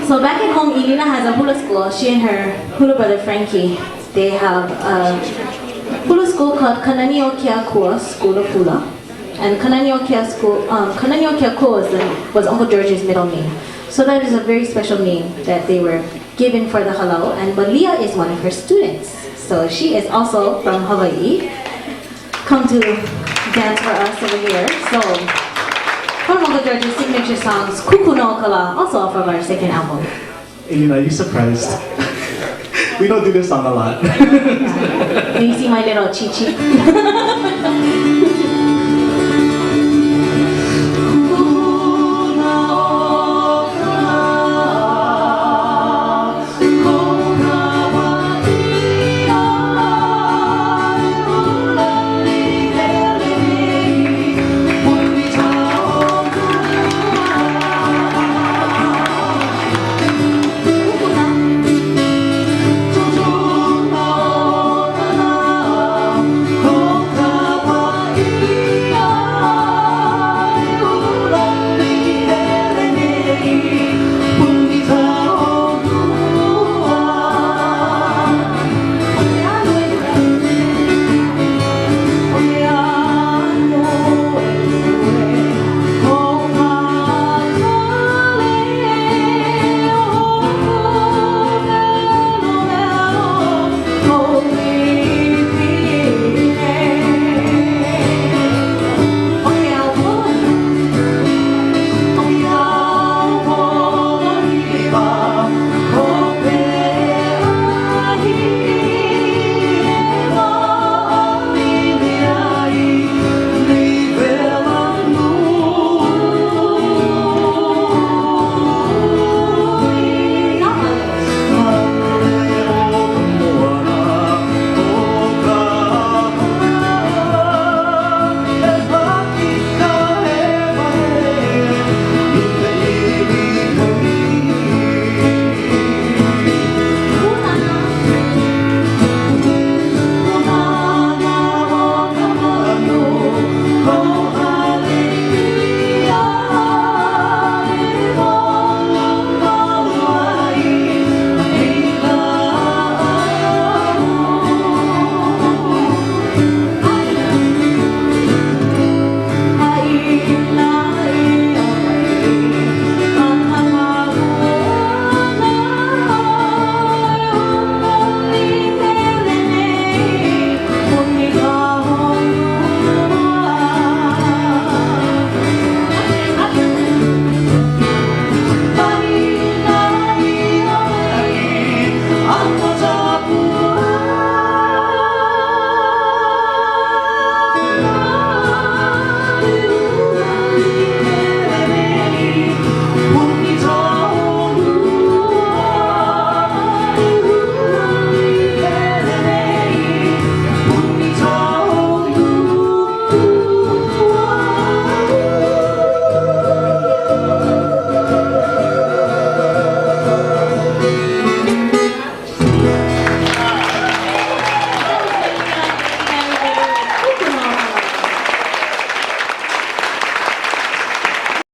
So back at home, Eleena has a hula school. She and her hula brother Frankie, they have a hula school called Kananio Kiakua School of Hula. And Kananio Kiakua was Uncle George's middle name. So that is a very special name that they were given for the halau. And Malia is one of her students. So she is also from Hawaii. Come to dance for us over here. So one of Uncle George's signature songs, Kukuna, also off of our second album. Eleena, are you surprised? We don't do this song a lot. Yeah. You see my little chi-chi?